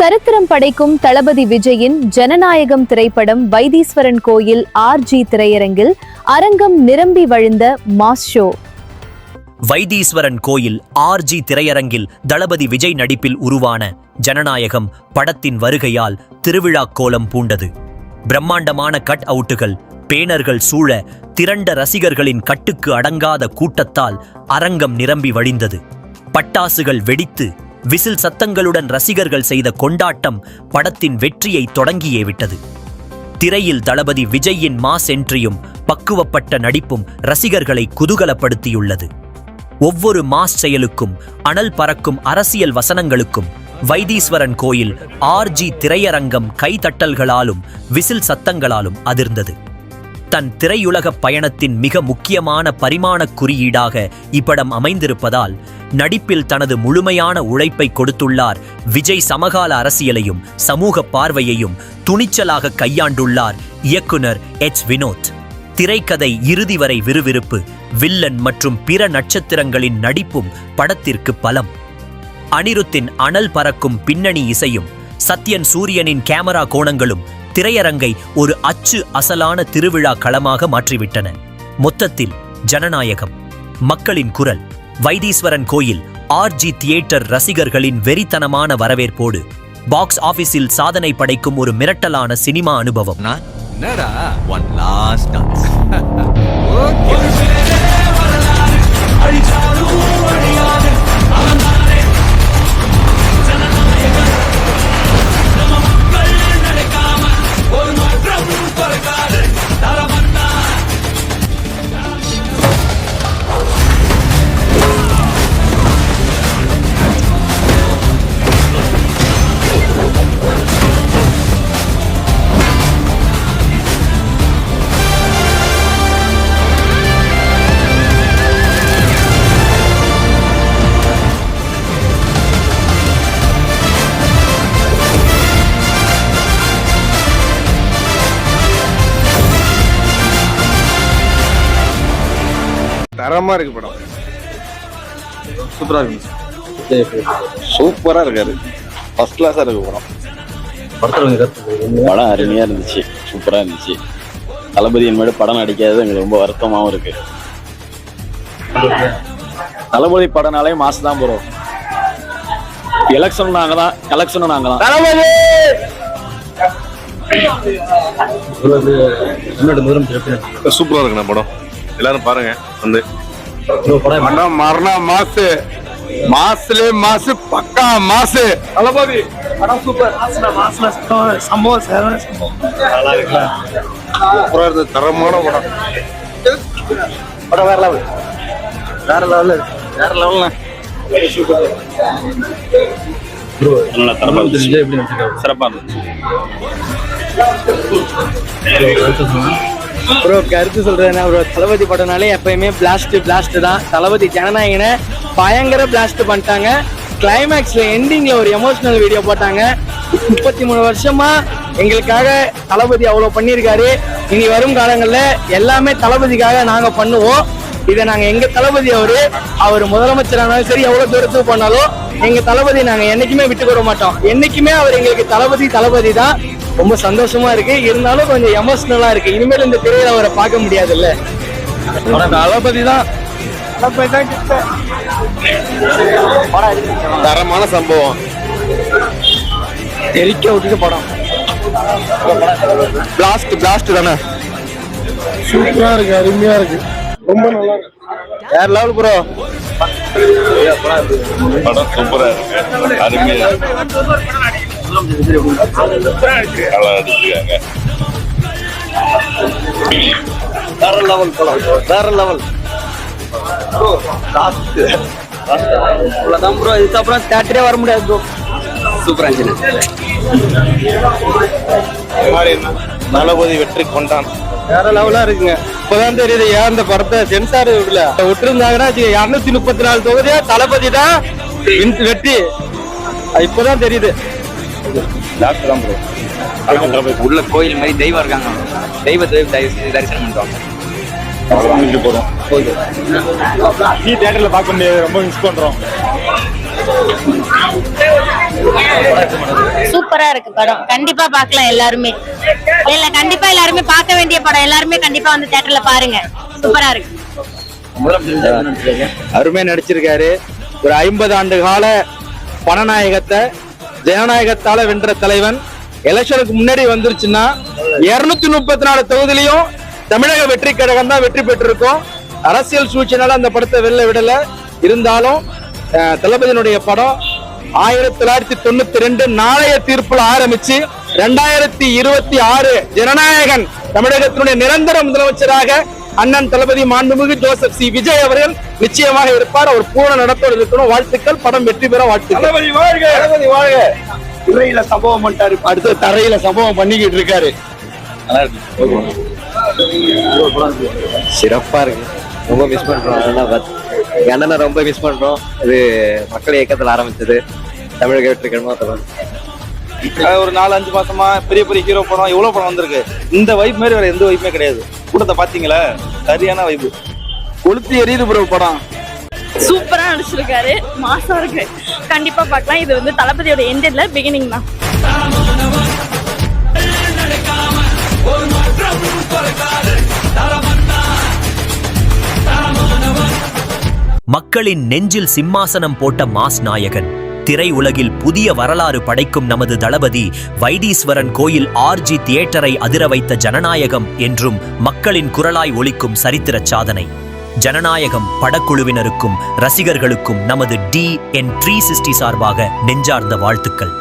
சரித்திரம் படைக்கும் தளபதி விஜயின் ஜனநாயகம் திரைப்படம் வைத்தீஸ்வரன் கோயில் RG திரையரங்கில் அரங்கம் நிரம்பி வழிந்த மாஸ் ஷோ. வைத்தீஸ்வரன் கோயில் RG திரையரங்கில் தளபதி விஜய் நடிப்பில் உருவான ஜனநாயகம் படத்தின் வருகையால் திருவிழா கோலம் பூண்டது. பிரம்மாண்டமான கட் அவுட்டுகள், பேனர்கள் சூழ திரண்ட ரசிகர்களின் கட்டுக்கு அடங்காத கூட்டத்தால் அரங்கம் நிரம்பி வழிந்தது. பட்டாசுகள் வெடித்து விசில் சத்தங்களுடன் ரசிகர்கள் செய்த கொண்டாட்டம் படத்தின் வெற்றியை தொடங்கியே விட்டது. திரையில் தளபதி விஜயின் மாஸ் என்ட்ரியும் பக்குவப்பட்ட நடிப்பும் ரசிகர்களை குதூகலப்படுத்தியுள்ளது. ஒவ்வொரு மாஸ் செயலுக்கும், அனல் பறக்கும் அரசியல் வசனங்களுக்கும் வைத்தீஸ்வரன் கோயில் RG திரையரங்கம் கைதட்டல்களாலும் விசில் சத்தங்களாலும் அதிர்ந்தது. தன் திரையுலக பயணத்தின் மிக முக்கியமான பரிமாணக் குறியீடாக இப்படம் அமைந்திருப்பதால் நடிப்பில் தனது முழுமையான உழைப்பை கொடுத்துள்ளார் விஜய். சமகால அரசியலையும் சமூக பார்வையையும் துணிச்சலாக கையாண்டுள்ளார் இயக்குனர் H. வினோத். திரைக்கதை இறுதி வரை விறுவிறுப்பு, வில்லன் மற்றும் பிற நட்சத்திரங்களின் நடிப்பும் படத்திற்கு பலம். அனிருத்தின் அனல் பறக்கும் பின்னணி இசையும் சத்யன் சூரியனின் கேமரா கோணங்களும் திரையரங்கை ஒரு அச்சு அசலான திருவிழா களமாக மாற்றிவிட்டன. மொத்தத்தில் ஜனநாயகம், மக்களின் குரல், வைத்தீஸ்வரன் கோயில் RG தியேட்டர் ரசிகர்களின் வெறித்தனமான வரவேற்போடு பாக்ஸ் ஆபீஸில் சாதனை படைக்கும் ஒரு மிரட்டலான சினிமா அனுபவம். தரமா இருக்கு படம். சூப்பரா இருக்கு. சூப்பரா இருக்காரு. ஃபர்ஸ்ட் கிளாஸா இருக்கு படம். படம் அருமையா இருந்துச்சு, சூப்பரா இருந்துச்சு. தளபதியின் மேல படம் நடிக்காதது எங்களுக்கு ரொம்ப வருத்தமாவும் இருக்கு. தளபதி படம்னாலே மாசு தான் போறோம். எலெக்ஷன் நாங்க தான், கலெக்ஷனும் நாங்க தான். சூப்பரா இருக்குண்ணா படம். எல்லாரும் பாருங்க வந்து. படம் மரண மாசு, மாசுலே மாசு, பக்கா மாசு. தளபதி படம் சூப்பர். சம்பவம் நல்லா இருக்குல்ல, சூப்பரா இருந்தது. தரமான படம். படம் வேற லெவல், வேற லெவல், வேற லெவல்ல. நல்லா தரமா இருந்துச்சு, சிறப்பா இருந்துச்சு. ப்ரோ கருத்து சொல்றேன்னா ப்ரோ, தளபதி படம்னாலே எப்பயுமே பிளாஸ்ட் தான். தளபதி ஜனநாயகனை பயங்கர பிளாஸ்ட் பண்ணிட்டாங்க. கிளைமேக்ஸ்ல எண்டிங்ல ஒரு எமோஷனல் வீடியோ போட்டாங்க. 33 வருஷமா எங்களுக்காக தளபதி அவ்வளவு பண்ணியிருக்காரு. இனி வரும் காலங்கள்ல எல்லாமே தளபதிக்காக நாங்க பண்ணுவோம். இதை நாங்க எங்க தளபதி அவர் முதலமைச்சரானாலும் சரி, எவ்வளவு தூரத்துக்கு போனாலும் எங்க தளபதி நாங்க என்னைக்குமே விட்டு கொடுக்க மாட்டோம். என்னைக்குமே அவர் எங்களுக்கு தளபதி தான். ரொம்ப சந்தோஷமா இருக்கு. இருந்தாலும் கொஞ்சம் எமோஷனலா இருக்கு. இனிமேல் இந்த திரையில அவரை பார்க்க முடியாதுல்ல. தளபதி தான். தரமான சம்பவம். தெரிக்க விட்டுட்டு படம். பிளாஸ்ட் தானே. சூப்பரா இருக்கு, அருமையா இருக்கு, ரொம்ப நல்லா இருக்கு. வேற லெவல் ப்ரோ. படம் சூப்பரா இருக்கு, அருமையா இருக்கு. நல்லா நடிச்சிருக்காங்க. வேற லெவல் படம், வேற லெவல். அவ்வளவுதான் ப்ரோ. இதுக்கப்புறம் தியேட்டரே வர முடியாது ப்ரோ. சூப்பரா இருந்துச்சு. தளபதி வெற்றி கொண்டான். வேற லெவலா இருக்குங்க. இப்பதான் தெரியுது ஏன் அந்த படத்தை சென்சார் விட்டுருந்தாங்கன்னா 234 தொகுதியா தளபதி தான் வெற்றி. இப்பதான் தெரியுது. உள்ள கோயில் மாதிரி தெய்வம் இருக்காங்க. தெய்வத்தை தரிசனம் பண்றாங்க. தியேட்டர்ல பார்க்க முடியாது, ரொம்ப மிஸ் பண்றோம். சூப்பரா இருக்கு படம். கண்டிப்பா பார்க்கலாம் எல்லாருமே. இல்ல கண்டிப்பா எல்லாருமே பார்க்க வேண்டிய படம். எல்லாருமே கண்டிப்பா வந்து தியேட்டர்ல பாருங்க. சூப்பரா இருக்கு. அருமையா நடிச்சிருக்காரு. ஒரு 50 ஆண்டு கால பணநாயகத்தை ஜனநாயகத்தால வென்ற தலைவன். எலெக்ஷனுக்கு முன்னாடி வந்துருச்சுன்னா 234 தொகுதியிலையும் தமிழக வெற்றி கழகம் தான் வெற்றி பெற்றிருக்கும். அரசியல் சூழ்ச்சினால அந்த படத்தை வெளில விடல. இருந்தாலும் தளபதியினுடைய படம் 1992 நாளைய தீர்ப்புல ஆரம்பிச்சு 2026 ஜனநாயகன் தமிழகத்தினுடைய நிரந்தர முதலமைச்சராக அண்ணன் தளபதி மாண்புமிகு ஜோசப் சி விஜய் அவர்கள் நிச்சயமாக இருப்பார். அவர் பூர்ண நடத்தோடு இருக்கணும். வாழ்த்துக்கள். படம் வெற்றி பெற வாழ்த்துக்கள். தளபதி வாழ்க, தளபதி வாழ்க. திரையில சம்பவம் பண்ணிட்டாரு, அடுத்து தரையில சம்பவம் பண்ணிக்கிட்டு இருக்காரு. சிறப்பா இருக்கு. ரொம்ப மிஸ் பண்றோம். அண்ணனை ரொம்ப மிஸ் பண்றோம். இது மக்கள் இயக்கத்தில் ஆரம்பிச்சது. தமிழக வெற்றி கழகம் ஒரு 4-5 மாசமா பெரிய பெரிய ஹீரோ படம் எவ்வளவு படம் வந்திருக்கு. இந்த வைப் மாதிரி வேற எந்த வைப்புமே கிடையாது. கூட்டத்தை பாத்தீங்களா? சரியான வைப்பு. கொளுத்தி எரியுது ப்ரோ படம். சூப்பரா நடிச்சிருக்காரு. மாசம் இருக்கு. கண்டிப்பா பார்க்கலாம். இது வந்து தளபதியோட எண்ட் இல்ல, பிகினிங் தான். மக்களின் நெஞ்சில் சிம்மாசனம் போட்ட மாஸ் நாயகன், திரை உலகில் புதிய வரலாறு படைக்கும் நமது தளபதி, வைத்தீஸ்வரன் கோயில் ஆர்ஜி தியேட்டரை அதிர வைத்த ஜனநாயகம் என்றும் மக்களின் குரலாய் ஒலிக்கும் சரித்திர சாதனை. ஜனநாயகம் படக்குழுவினருக்கும் ரசிகர்களுக்கும் நமது DN360 சார்பாக நெஞ்சார்ந்த வாழ்த்துக்கள்.